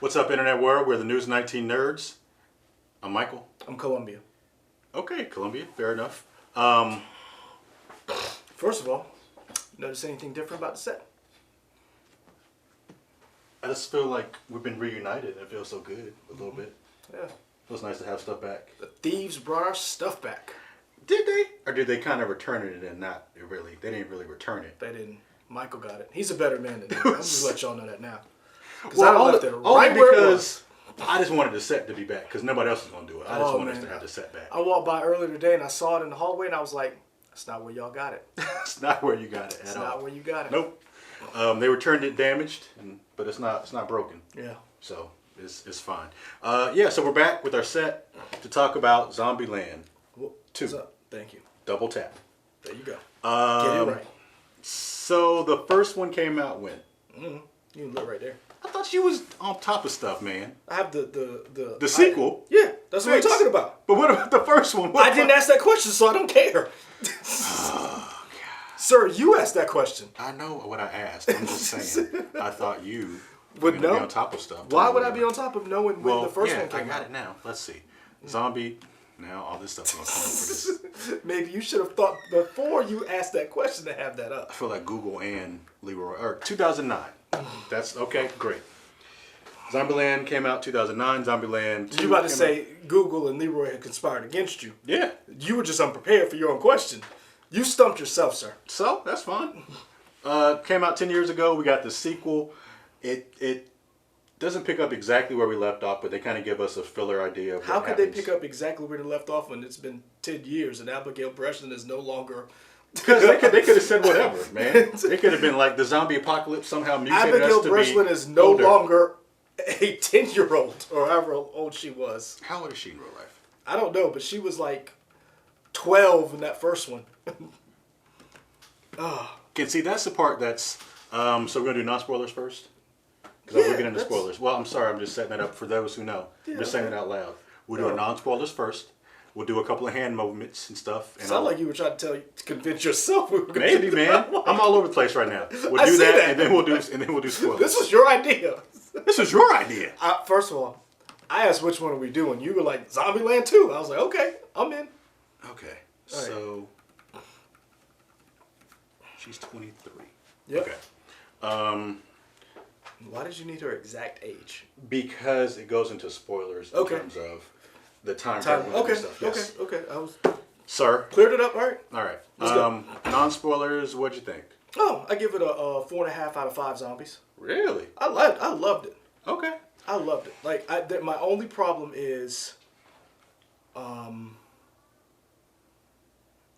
What's up, Internet World? We're the News 19 Nerds. I'm Michael. I'm Columbia. Okay, Columbia. Fair enough. First of all, notice anything different about the set? I just feel like we've been reunited. It feels so good a little bit. Yeah. Feels nice to have stuff back. The thieves brought our stuff back. Did they? Or did they kind of return it and not really? They didn't really return it. They didn't. Michael got it. He's a better man than me. I'm just let y'all know that now. Because Well, I left it only right where it because was. I just wanted the set to be back because nobody else is going to do it. I just wanted us man. to have the set back. I walked by earlier today and I saw it in the hallway and I was like, that's not where y'all got it. It's not where you got it It's at all. not where you got it. Nope. They returned it damaged, but it's not broken. Yeah. So it's fine. Yeah, so we're back with our set to talk about Zombieland Well, 2. what's up? Thank you. Double tap. There you go. Get it right. So the first one came out when? You can look right there. I thought you was on top of stuff, man. I have the sequel? Yeah, that's what I'm talking about. But what about the first one? I didn't ask that question, so I don't care. Oh, God. Sir, you asked that question. I know what I asked. I'm just saying. I thought you Would be know. on top of stuff. Why would I be on top of knowing when the first yeah, one came I got out? it now. Let's see. Zombie. Now all this stuff's gonna come up for this. Maybe you should have thought before you asked that question to have that up. I feel like Google and Leroy. Or 2009. That's okay. Great. Zombieland came out 2009. Zombieland 2 You about to came say Google and Leroy had conspired against you. Yeah. You were just unprepared for your own question. You stumped yourself, sir. So that's fine. Came out 10 years ago. We got the sequel. It doesn't pick up exactly where we left off, but they kind of give us a filler idea of How what could happens. they pick up exactly where they left off when it's been 10 years and Abigail Breslin is no longer... Because they could have said whatever, man. They could have been like the zombie apocalypse somehow mutated Abigail us to Breslin be is no older. longer a 10-year-old or however old she was. How old is she in real life? I don't know, but she was like 12 in that first one. Can see that's the part that's so we're gonna do non-spoilers first because we're getting into spoilers. Well, I'm sorry, I'm just setting it up for those who know. I'm just saying it out loud. We'll do a non-spoilers first. We'll do a couple of hand movements and stuff. And Sound like you were trying to convince yourself we were going maybe, to man. I'm all over the place right now. We'll do that, and then we'll do spoilers. This was your idea. This was your idea. First of all, I asked which one are we doing. You were like Zombieland 2. I was like, okay, I'm in. Okay, so she's 23. Yep. Okay. Why did you need her exact age? Because it goes into spoilers in terms of the time. Okay, and stuff. Yes. okay. I was Sir. cleared it up, all right? All right. Let's go. Non-spoilers. What'd you think? Oh, I give it a 4.5 out of 5 zombies. Really? I loved it. Okay. I loved it. Like, my only problem is,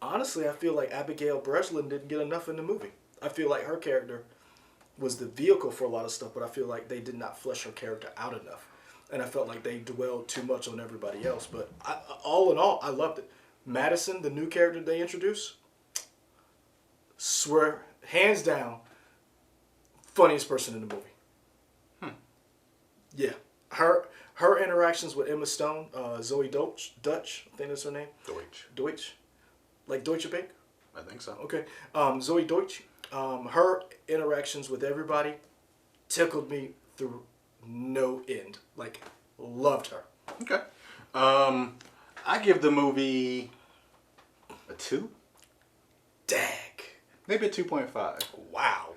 honestly, I feel like Abigail Breslin didn't get enough in the movie. I feel like her character was the vehicle for a lot of stuff, but I feel like they did not flesh her character out enough. And I felt like they dwelled too much on everybody else. But all in all, I loved it. Madison, the new character they introduced, swear, hands down, funniest person in the movie. Yeah. Her interactions with Emma Stone, Zoe Dutch, I think that's her name. Deutsch? Like Deutsche Bank? I think so. Okay. Zoe Deutsch. Her interactions with everybody tickled me through no end. Like, loved her. Okay. I give the movie a 2. Dag. Maybe a 2.5. Wow.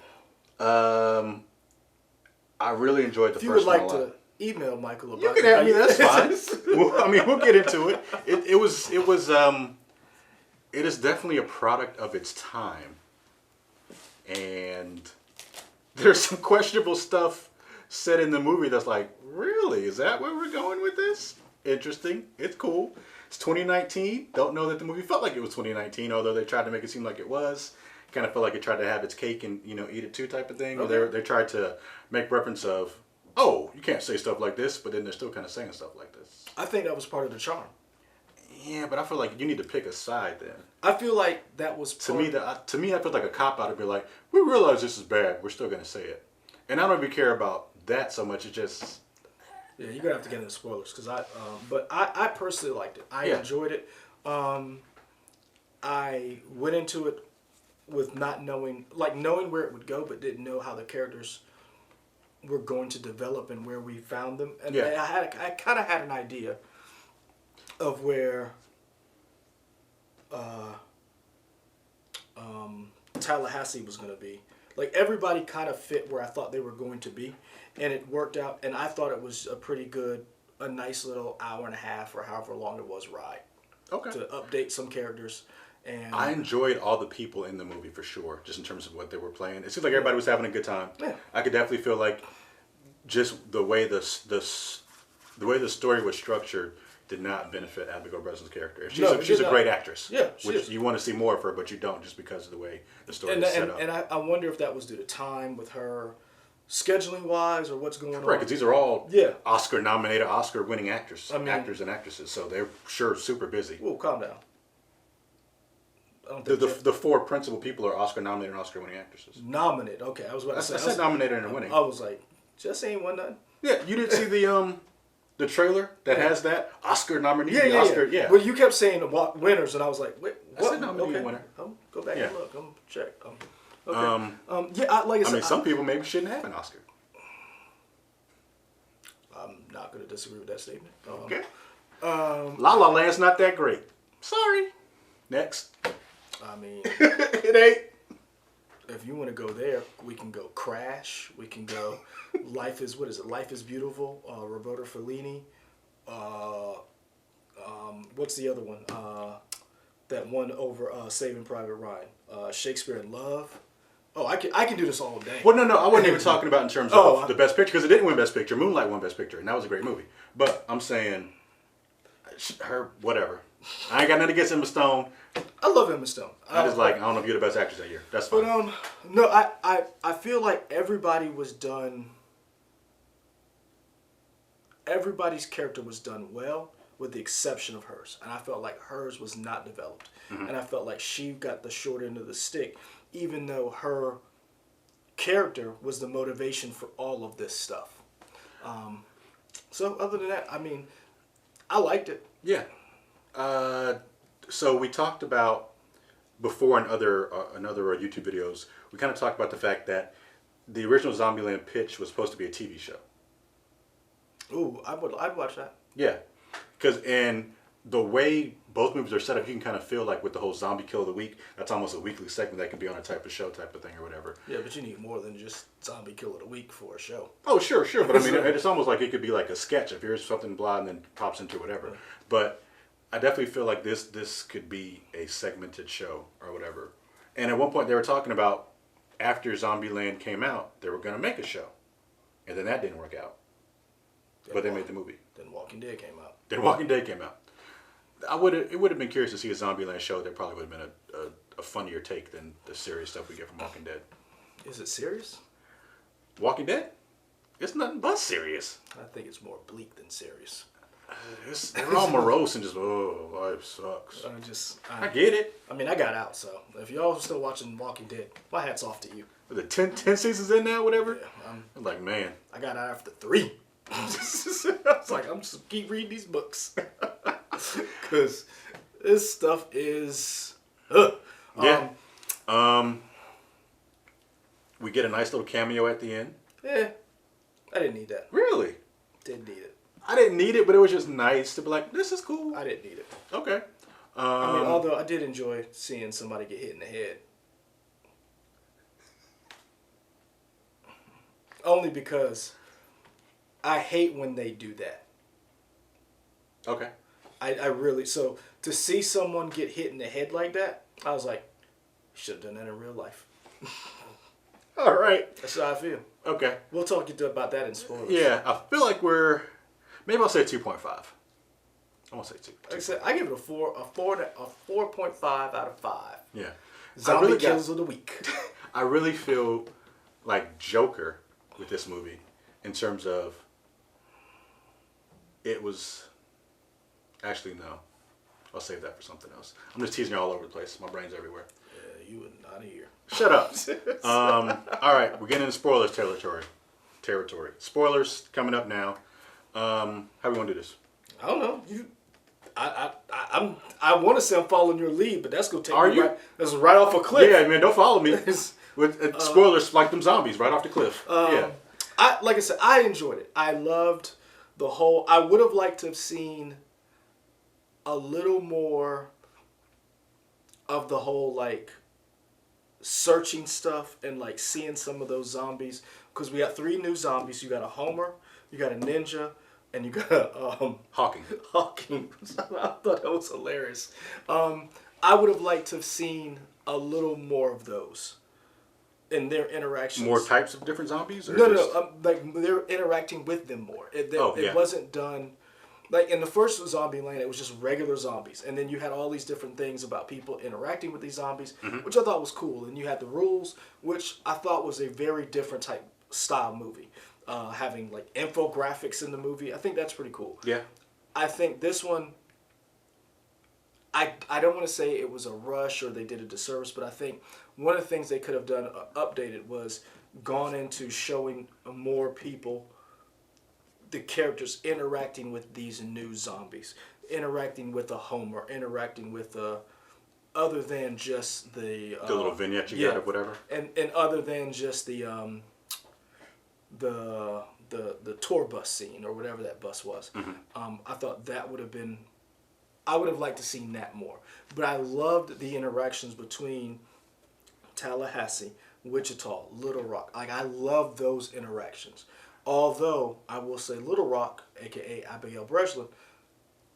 I really enjoyed the If you first would one like a lot. to email Michael about You can have me. That's fine. We'll get into it. It is definitely a product of its time, and there's some questionable stuff said in the movie that's like, really? Is that where we're going with this? Interesting. It's cool. It's 2019. Don't know that the movie felt like it was 2019, although they tried to make it seem like it was. Kind of felt like it tried to have its cake and eat it too type of thing. Okay. They tried to make reference of, oh, you can't say stuff like this, but then they're still kind of saying stuff like this. I think that was part of the charm. Yeah, but I feel like you need to pick a side then. I feel like that was to me. I feel like a cop out to be like, we realize this is bad. We're still gonna say it, and I don't even care about that so much. It's just yeah, you're gonna have to get into spoilers because but I personally liked it. I enjoyed it. I went into it with not knowing, like knowing where it would go, but didn't know how the characters were going to develop and where we found them. And Yeah. I kind of had an idea of where Tallahassee was going to be. Like, everybody kind of fit where I thought they were going to be, and it worked out. And I thought it was a nice little hour and a half or however long it was ride. Okay. To update some characters. And I enjoyed all the people in the movie for sure, just in terms of what they were playing. It seems like everybody was having a good time. Yeah. I could definitely feel like just the way the story was structured did not benefit Abigail Breslin's character. She's a great actress. Yeah, she which is. You want to see more of her, but you don't just because of the way the story is set up. And I wonder if that was due to time with her, scheduling wise, or what's going on. Right, because these are all Yeah. Oscar-nominated, Oscar-winning actors and mean, actresses, so they're sure super busy. Whoa, calm down. I don't think The four principal people are Oscar-nominated and Oscar-winning actresses. nominated. Okay, I was about to say. I said nominated and winning. I was like, Jesse ain't won nothing. Yeah, you didn't see the trailer that has that Oscar nominee? Yeah. Well, you kept saying winners, and I was like, wait, what? I said nominee and winner. Go back Yeah. and look. I'm check. Okay. Like I said, I mean, some people maybe shouldn't have an Oscar. I'm not going to disagree with that statement. Okay. La La Land's not that great. Sorry. Next. I mean, It ain't. if you want to go there, we can go Crash. We can go Life is Beautiful. Roberto Fellini. What's the other one? That one over Saving Private Ryan. Shakespeare in Love. Oh, I can do this all day. Well, no, I wasn't even talking about in terms of Oh, the Best Picture, because it didn't win Best Picture. Moonlight won Best Picture, and that was a great movie. But I'm saying, her, whatever. I ain't got nothing against Emma Stone. I love Emma Stone. I don't know if you're the best actress that year. That's fine. But no, I feel like everybody was done. Everybody's character was done well, with the exception of hers, and I felt like hers was not developed, and I felt like she got the short end of the stick, even though her character was the motivation for all of this stuff. So other than that, I mean, I liked it. Yeah. So we talked about before in other YouTube videos, we kind of talked about the fact that the original Zombieland pitch was supposed to be a TV show. Ooh, I'd watch that. Yeah. Because in the way both movies are set up, you can kind of feel like with the whole Zombie Kill of the Week, that's almost a weekly segment that could be on a type of show type of thing or whatever. Yeah, but you need more than just Zombie Kill of the Week for a show. Oh, sure. But I mean, it's almost like it could be like a sketch. If here's something blah and then pops into whatever. But I definitely feel like this could be a segmented show or whatever. And at one point they were talking about after Zombieland came out, they were going to make a show. And then that didn't work out. But they made the movie. Then Walking Dead came out. It would have been curious to see a Zombieland show that probably would have been a funnier take than the serious stuff we get from Walking Dead. Is it serious? Walking Dead? It's nothing but serious. I think it's more bleak than serious. They're all morose and just, life sucks. I get it. I mean, I got out, so if y'all are still watching Walking Dead, my hat's off to you. The 10 seasons in now, whatever? Yeah, I'm like, man. I got out after 3. I was like, I'm just keep reading these books. Because this stuff is... Yeah. We get a nice little cameo at the end. Yeah. I didn't need that. Really? Didn't need it. I didn't need it, but it was just nice to be like, this is cool. I didn't need it. Okay. I mean, although I did enjoy seeing somebody get hit in the head. Only because I hate when they do that. Okay. I really... So, to see someone get hit in the head like that, I was like, should have done that in real life. All right. That's how I feel. Okay. We'll talk about that in spoilers. Yeah, I feel like maybe I'll say 2.5. I won't say 2. Like I said, I give it a 4.5 out of 5. Yeah. Zombie Kills of the Week. I really feel like Joker with this movie in terms of it was... Actually, no. I'll save that for something else. I'm just teasing you all over the place. My brain's everywhere. Yeah, you are not here. Shut up. All right, we're getting into spoilers territory. Spoilers coming up now. How we want to do this? I don't know. I want to say I'm following your lead, but that's gonna take Are me you? that's right off a cliff. Yeah, man, don't follow me. With spoilers like them zombies right off the cliff. Yeah. Like I said, I enjoyed it. I loved the whole. I would have liked to have seen a little more of the whole like searching stuff and like seeing some of those zombies, because we got 3 new zombies. You got a Homer, you got a Ninja, and you got a Hawking. Hawking. I thought that was hilarious. I would have liked to have seen a little more of those in their interactions. More types of different zombies? Or No. Like they're interacting with them more. It wasn't done. Like in the first Zombieland, it was just regular zombies, and then you had all these different things about people interacting with these zombies, which I thought was cool. And you had the rules, which I thought was a very different type style movie, having like infographics in the movie. I think that's pretty cool. Yeah. I think this one, I don't want to say it was a rush or they did a disservice, but I think one of the things they could have done updated was gone into showing more people, the characters interacting with these new zombies, interacting with a Homer, interacting with other than just the little vignette you got or whatever, and other than just the tour bus scene or whatever that bus was. I thought that would have been. I would have liked to see that more, but I loved the interactions between Tallahassee, Wichita, Little Rock. Like I love those interactions. Although, I will say Little Rock, a.k.a. Abigail Breslin,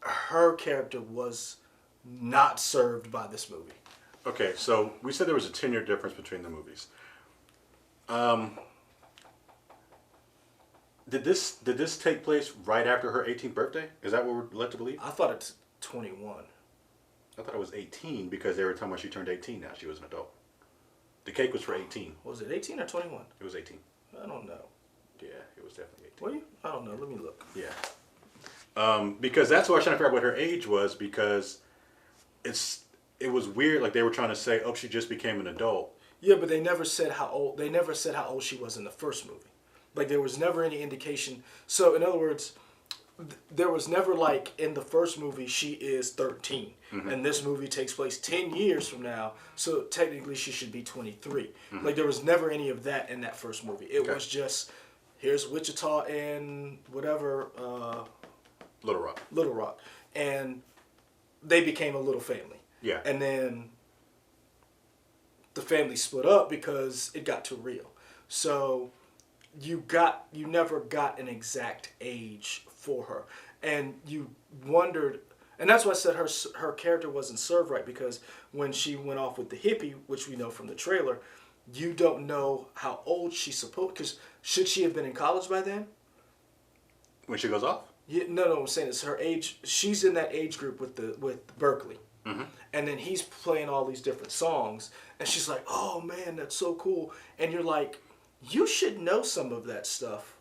her character was not served by this movie. Okay, so we said there was a 10-year difference between the movies. Did this take place right after her 18th birthday? Is that what we're led to believe? I thought it's 21. I thought it was 18 because they were talking about she turned 18 now. She was an adult. The cake was for 18. Was it 18 or 21? It was 18. I don't know. Yeah, it was definitely 18. Were you? I don't know. Let me look. Yeah. Because that's why I was trying to figure out what her age was, because it was weird. Like they were trying to say, oh, she just became an adult. Yeah, but they never said how old. They never said how old she was in the first movie. Like there was never any indication. So in other words, there was never like in the first movie she is 13, and this movie takes place 10 years from now. So technically she should be 23. Like there was never any of that in that first movie. It was just here's Wichita and whatever. Little Rock, and they became a little family. Yeah. And then the family split up because it got too real. So you never got an exact age for her, and you wondered, and that's why I said her character wasn't served right, because when she went off with the hippie, which we know from the trailer, you don't know how old she's supposed. Because should she have been in college by then? When she goes off? Yeah, no, I'm saying it's her age. She's in that age group with Berkeley, and then he's playing all these different songs, and she's like, "Oh man, that's so cool," and you're like, you should know some of that stuff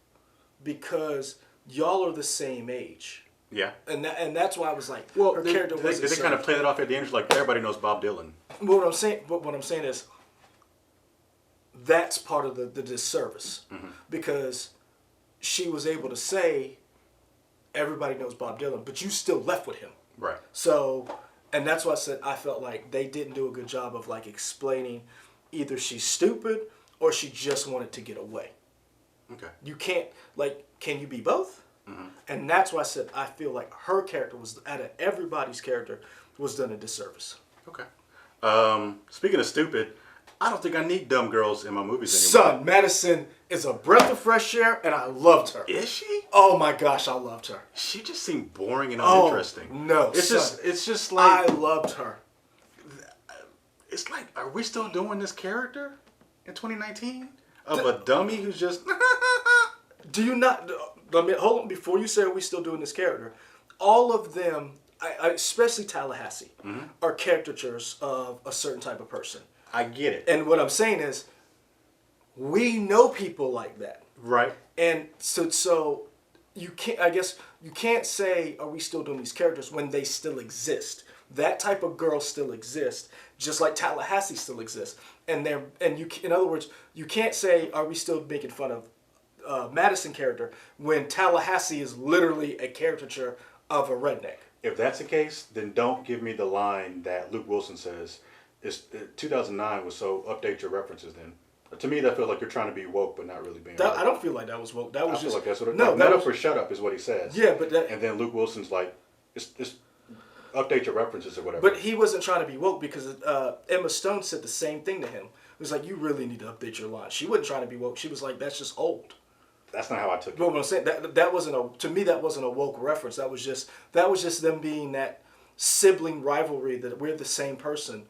because y'all are the same age. Yeah. And that's why I was like, well, her character wasn't. Did they kind of play that off at the end? Like everybody knows Bob Dylan. Well, what I'm saying is, that's part of the disservice, because she was able to say, everybody knows Bob Dylan, but you still left with him. Right. So, and that's why I said I felt like they didn't do a good job of like explaining either she's stupid or she just wanted to get away. Okay. You can't, like, can you be both? And that's why I said I feel like her character was, out of everybody's character, was done a disservice. Okay. Speaking of stupid, I don't think I need dumb girls in my movies anymore. Son, Madison is a breath of fresh air, and I loved her. Is she? Oh my gosh, I loved her. She just seemed boring and uninteresting. Oh, no, it's just like I loved her. It's like, are we still doing this character in 2019 of a dummy who's just? Do you not? Hold on. Before you say, are we still doing this character? All of them, especially Tallahassee, are caricatures of a certain type of person. I get it. And what I'm saying is, we know people like that, right? And so you can't. I guess you can't say, "Are we still doing these characters?" when they still exist. That type of girl still exists, just like Tallahassee still exists. And in other words, you can't say, "Are we still making fun of Madison character?" when Tallahassee is literally a caricature of a redneck. If that's the case, then don't give me the line that Luke Wilson says. 2009 was so update your references then. To me, that feels like you're trying to be woke, but not really being woke. I don't feel like that was woke. That was I just feel like that's what it no. like, That nut was, up or shut up is what he says. yeah, but that And then Luke Wilson's like, it's update your references or whatever. but he wasn't trying to be woke because Emma Stone said the same thing to him. It was like, you really need to update your line. She wasn't trying to be woke. She was like, that's just old. That's not how I took it. But what I'm saying, that wasn't to me that wasn't a woke reference. That was just them being that sibling rivalry that we're the same person.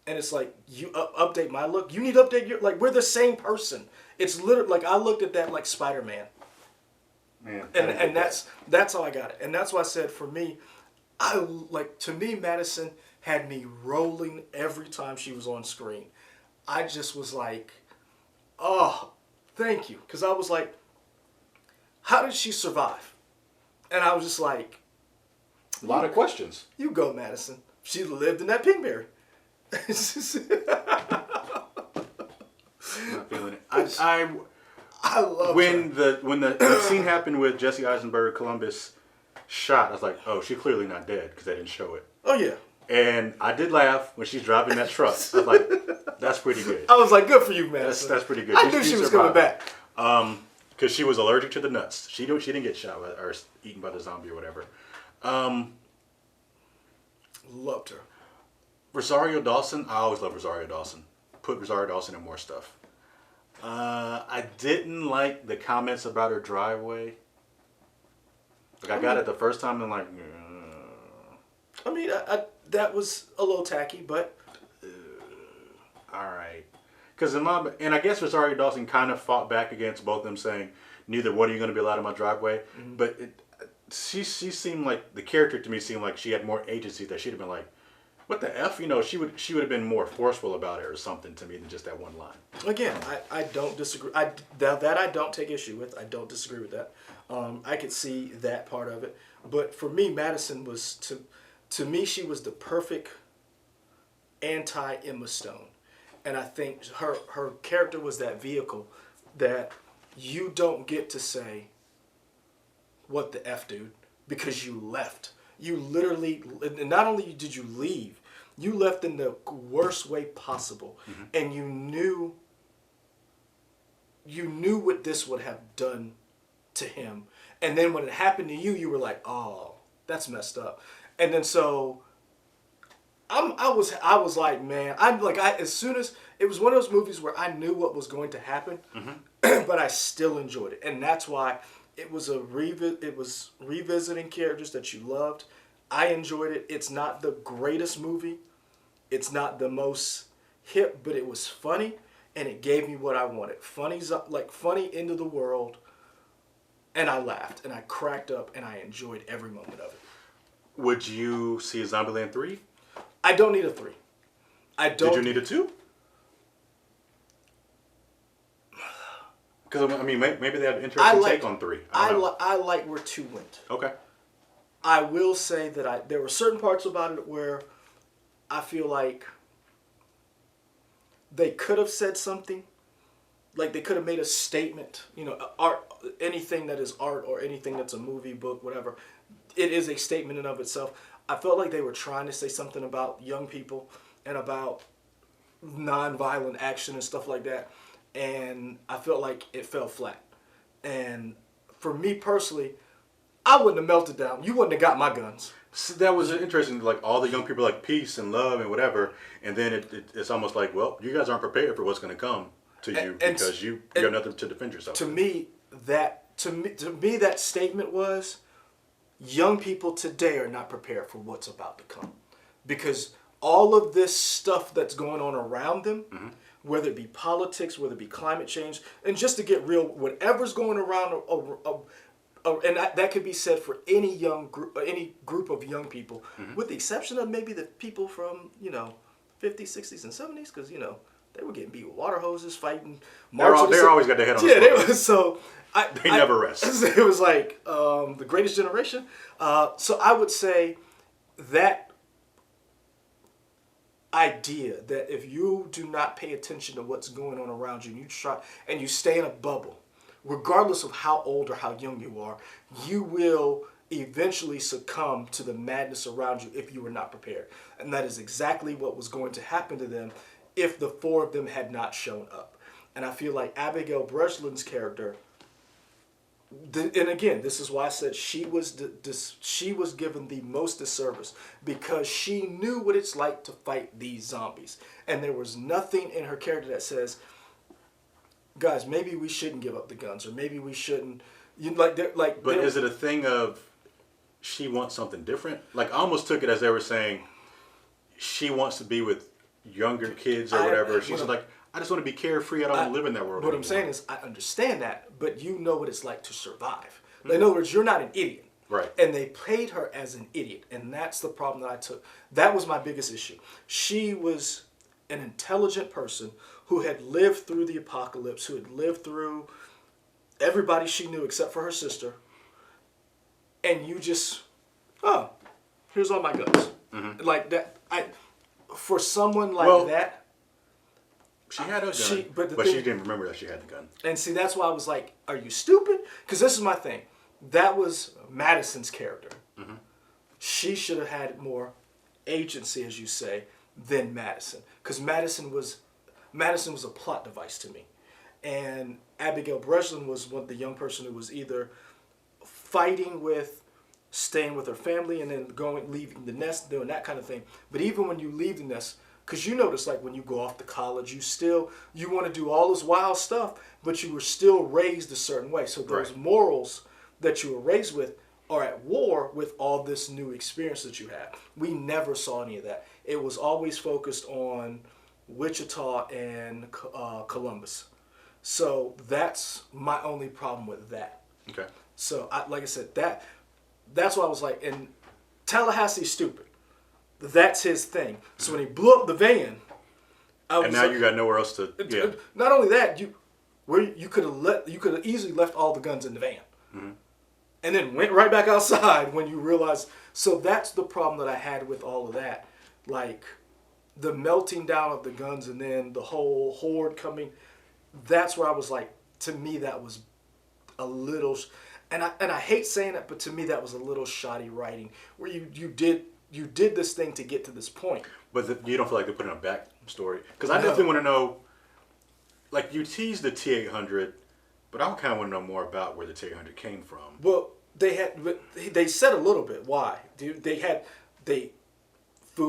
And it's like, you update my look. You need to update your, like, we're the same person. It's literally, like, I looked at that like Spider-Man. Man, And that's how I got it. And that's why I said, for me, to me, Madison had me rolling every time she was on screen. I just was like, oh, thank you. Because I was like, how did she survive? And I was just like, a lot of questions. you go, Madison. She lived in that Pinkberry. I'm not feeling it. I love when her. when the scene happened with Jesse Eisenberg, Columbus shot. I was like, oh, she's clearly not dead because they didn't show it. Oh yeah. And I did laugh when she's driving that truck. I was like, that's pretty good. I was like, good for you, Madison. That's pretty good. I knew she was coming back. Because she was allergic to the nuts. She didn't get shot or eaten by the zombie or whatever. Loved her. Rosario Dawson. I always love Rosario Dawson. Put Rosario Dawson in more stuff. I didn't like the comments about her driveway. Like I got it the first time and like. I mean, that was a little tacky, but. All right. Because and I guess Rosario Dawson kind of fought back against both of them saying, neither one are you going to be allowed in my driveway. Mm-hmm. But she seemed like, the character to me seemed like she had more agency, that she'd have been like, what the F? You know, she would have been more forceful about it or something to me than just that one line. Again, I don't disagree. That I don't take issue with. I don't disagree with that. I could see that part of it. But for me, Madison was, to me, she was the perfect anti-Emma Stone. And I think her character was that vehicle that you don't get to say, what the F, dude, because you left. You literally, not only did you leave, you left in the worst way possible. Mm-hmm. And you knew what this would have done to him. And then when it happened to you, you were like, oh, that's messed up. And then so I was like, man, as soon as it was one of those movies where I knew what was going to happen, mm-hmm. but I still enjoyed it. And that's why it was revisiting characters that you loved. I enjoyed it. It's not the greatest movie. It's not the most hip, but it was funny and it gave me what I wanted. Funny into the world. And I laughed and I cracked up and I enjoyed every moment of it. Would you see a Zombieland 3? I don't need a 3. Did you need a 2? Because I mean, maybe they have an interesting take on 3. I like where 2 went. Okay. I will say that there were certain parts about it where I feel like they could have said something. Like they could have made a statement. You know, art, anything that is art or anything that's a movie, book, whatever. It is a statement in of itself. I felt like they were trying to say something about young people and about non-violent action and stuff like that. And I felt like it fell flat. And for me personally, I wouldn't have melted down. You wouldn't have got my guns. So that was interesting. Like all the young people like peace and love and whatever. And then it's almost like, well, you guys aren't prepared for what's going to come to you because you got nothing to defend yourself. To me, that statement was, young people today are not prepared for what's about to come. Because all of this stuff that's going on around them, mm-hmm. whether it be politics, whether it be climate change, and just to get real, whatever's going around, and that could be said for any group of young people, mm-hmm. with the exception of maybe the people from, 50s, 60s, and 70s, because, they were getting beat with water hoses, fighting. They're always got their head on the they were, so... They never rest. It was like the greatest generation. So I would say that idea that if you do not pay attention to what's going on around you, and you stay in a bubble, regardless of how old or how young you are, you will eventually succumb to the madness around you if you were not prepared. And that is exactly what was going to happen to them if the 4 of them had not shown up. And I feel like Abigail Breslin's character, and again, this is why I said she was given the most disservice, because she knew what it's like to fight these zombies, and there was nothing in her character that says, guys, maybe we shouldn't give up the guns, or maybe we shouldn't. But is it a thing of she wants something different? Like, I almost took it as they were saying she wants to be with younger kids or whatever. She's like, I just want to be carefree. I don't want to live in that world. What I'm saying is, I understand that, but you know what it's like to survive. In other words, you're not an idiot. Right. And they played her as an idiot, and that's the problem that I took. That was my biggest issue. She was an intelligent person who had lived through the apocalypse, who had lived through everybody she knew except for her sister, and you just, oh, here's all my guns. Mm-hmm. Like that, for someone like that. She had a gun, but she didn't remember that she had the gun. And see, that's why I was like, are you stupid? Because this is my thing. That was Madison's character. Mm-hmm. She should have had more agency, as you say, than Madison. Because Madison was a plot device to me. And Abigail Breslin was the young person who was either fighting with, staying with her family, and then leaving the nest, doing that kind of thing. But even when you leave the nest, because you notice, like, when you go off to college, you want to do all this wild stuff, but you were still raised a certain way. So those morals that you were raised with are at war with all this new experience that you have. We never saw any of that. It was always focused on Wichita and Columbus. So that's my only problem with that. Okay. So, like I said, that's why I was like, and Tallahassee's stupid. That's his thing. So when he blew up the van, and now you got nowhere else to. Yeah. Not only that, you could have easily left all the guns in the van, mm-hmm. and then went right back outside when you realized. So that's the problem that I had with all of that, like the melting down of the guns, and then the whole horde coming. That's where I was like, to me that was a little, and I hate saying it, but to me that was a little shoddy writing, where you did this thing to get to this point. But you don't feel like they put in a backstory? Because I definitely want to know, like, you teased the T-800, but I kind of want to know more about where the T-800 came from. Well, they said a little bit why. Food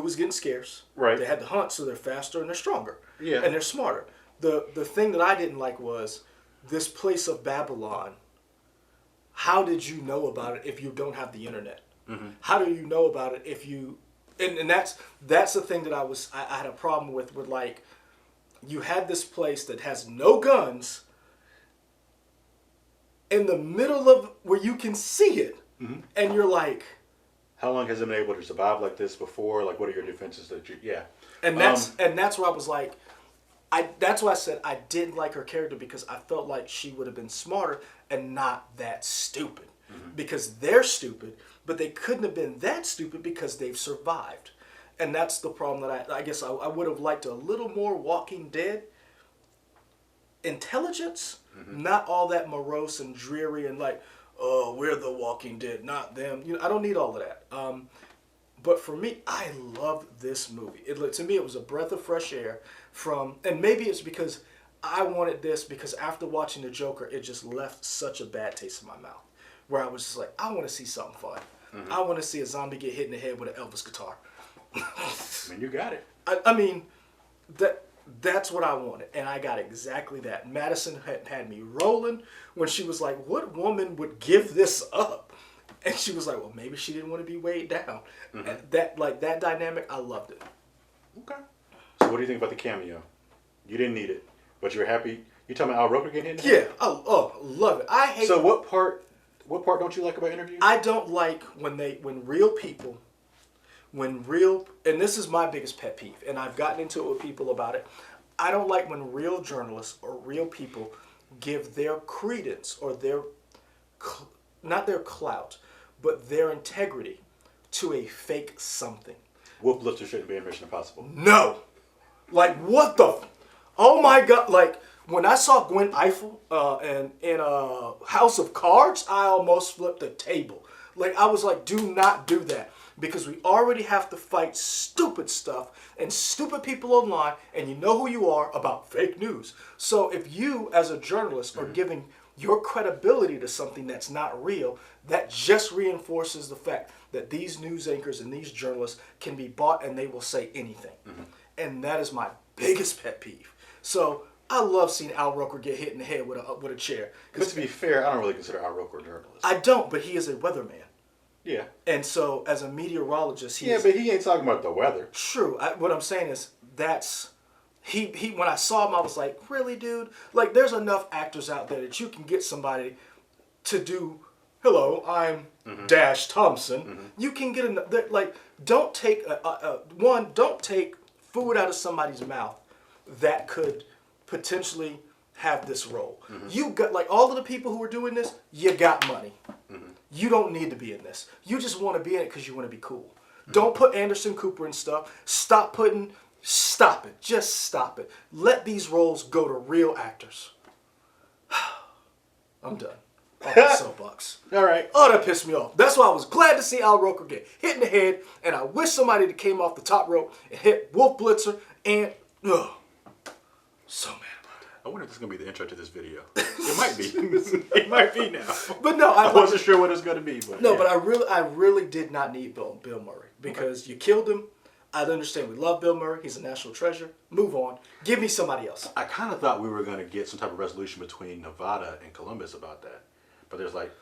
was getting scarce. Right. They had to hunt, so they're faster and they're stronger. Yeah. And they're smarter. The thing that I didn't like was this place of Babylon. How did you know about it if you don't have the internet? Mm-hmm. How do you know about it if you... And that's the thing that I had a problem with like, you had this place that has no guns in the middle of where you can see it, mm-hmm. and you're like... How long has it been able to survive like this before? Like, what are your defenses that you... Yeah. And that's where I was like... That's why I said I didn't like her character, because I felt like she would have been smarter and not that stupid. Mm-hmm. Because they're stupid, but they couldn't have been that stupid because they've survived. And that's the problem that I guess I would have liked a little more Walking Dead intelligence, mm-hmm. not all that morose and dreary and like, oh, we're the Walking Dead, not them. I don't need all of that. But for me, I love this movie. To me, it was a breath of fresh air and maybe it's because I wanted this, because after watching The Joker, it just left such a bad taste in my mouth, where I was just like, I want to see something fun. Mm-hmm. I want to see a zombie get hit in the head with an Elvis guitar. I mean, you got it. I mean, that's what I wanted, and I got exactly that. Madison had me rolling when she was like, what woman would give this up? And she was like, well, maybe she didn't want to be weighed down. Mm-hmm. And that dynamic, I loved it. Okay. So what do you think about the cameo? You didn't need it, but you're happy. You talking about Al Roker getting hit? Yeah. Love it. I hate. So what part don't you like about interviews? I don't like when real people, and this is my biggest pet peeve, and I've gotten into it with people about it. I don't like when real journalists or real people give their credence or not their clout, but their integrity to a fake something. Wolf Blitzer shouldn't be in Mission Impossible. No. Like, what the... Oh, my God. Like, when I saw Gwen Eiffel in House of Cards, I almost flipped the table. Like, I was like, do not do that. because we already have to fight stupid stuff and stupid people online, and you know who you are about fake news. So if you, as a journalist, are giving your credibility to something that's not real, that just reinforces the fact that these news anchors and these journalists can be bought and they will say anything. And that is my biggest pet peeve. So I love seeing Al Roker get hit in the head with a chair. But to be fair, I don't really consider Al Roker a journalist. I don't, but he is a weatherman. Yeah. And so as a meteorologist, but he ain't talking about the weather. True. What I'm saying is that's... He when I saw him, I was like, really, dude? Like, there's enough actors out there that you can get somebody to do, hello, I'm Dash Thompson. You can get enough. Like, don't take, don't take food out of somebody's mouth that could potentially have this role. You got, like, all of the people who are doing this, you got money. You don't need to be in this. You just want to be in it because you want to be cool. Don't put Anderson Cooper and stuff. Stop it. Just stop it. Let these roles go to real actors. I'm done. Oh, my soapbox. All right. Oh, that pissed me off. That's why I was glad to see Al Roker get hit in the head, and I wish somebody that came off the top rope and hit Wolf Blitzer, and so mad about that. I wonder if this is going to be the intro to this video. It might be. It might be now. But no, I wasn't sure what it was going to be. But no, but I really did not need Bill Murray, because you killed him. I understand we love Bill Murray. He's a national treasure. Move on. Give me somebody else. I kind of thought we were going to get some type of resolution between Nevada and Columbus about that. But there's like,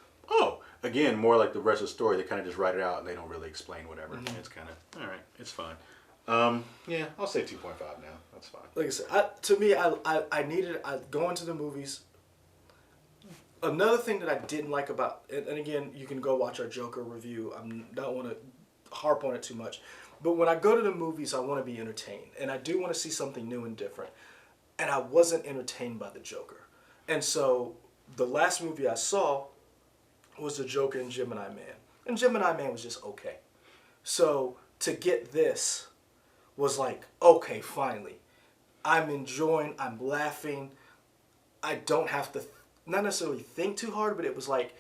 again, more like the rest of the story. They kind of just write it out and they don't really explain whatever. It's kind of, all right, it's fine. Yeah, I'll say 2.5 now. That's fine. Like I said, to me, I needed, going to the movies. Another thing that I didn't like about, and again, you can go watch our Joker review. I don't want to harp on it too much. But when I go to the movies, I want to be entertained. And I do want to see something new and different. And I wasn't entertained by the Joker. And so the last movie I saw was the Joker and Gemini Man. And Gemini Man was just okay. So to get this was like, okay, finally. I'm enjoying, I'm laughing. I don't have to, not necessarily think too hard, but it was like,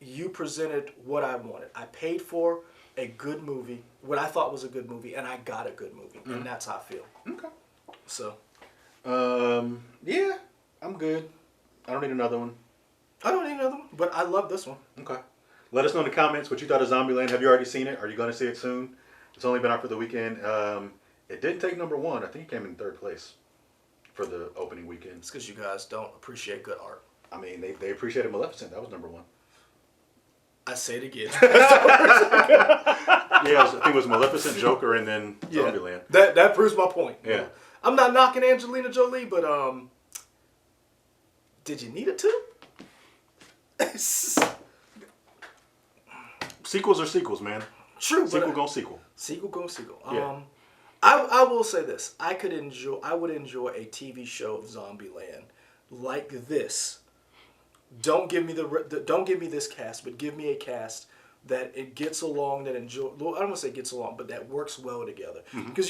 you presented what I wanted. I paid for a good movie, what I thought was a good movie, and I got a good movie, and that's how I feel. Okay. So, yeah, I'm good. I don't need another one. I don't need another one, but I love this one. Okay. Let us know in the comments what you thought of Zombieland. Have you already seen it? Are you going to see it soon? It's only been out for the weekend. It didn't take number one. I think it came in third place for the opening weekend. It's because you guys don't appreciate good art. I mean, they appreciated Maleficent. That was number one. I say it again. Yeah, I think it was Maleficent, Joker, and then Zombieland. That proves my point. Yeah. I'm not knocking Angelina Jolie, but did you need it to? Sequels are sequels, man. True, sequel gonna sequel. Sequel gonna sequel. Yeah. I will say this. I would enjoy a TV show of Zombieland like this. Don't give me this cast, but give me a cast that it gets along, that enjoy. Well, I don't want to say gets along, but that works well together. Because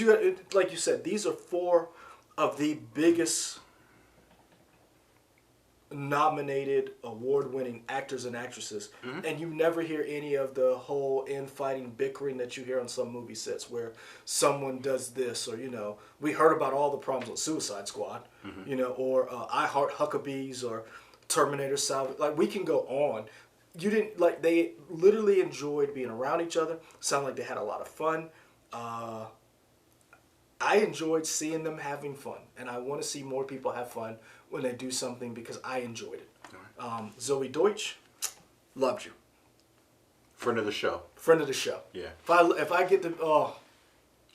like you said, these are four of the biggest nominated, award-winning actors and actresses, and you never hear any of the whole infighting, bickering that you hear on some movie sets where someone does this, or we heard about all the problems with Suicide Squad, or I Heart Huckabees, or Terminator Salvage. Like, we can go on. You didn't, like, they literally enjoyed being around each other. Sounded like they had a lot of fun. I enjoyed seeing them having fun, and I want to see more people have fun when they do something because I enjoyed it. Right. Zoe Deutsch, loved you. Friend of the show. Friend of the show. Yeah. If I get to,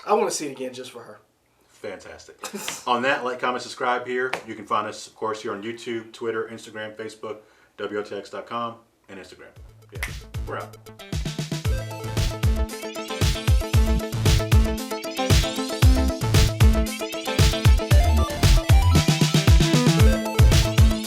I want to see it again just for her. Fantastic. On that, like, comment, subscribe here. You can find us, of course, here on YouTube, Twitter, Instagram, Facebook, WOTX.com, and Instagram. Yeah, we're out.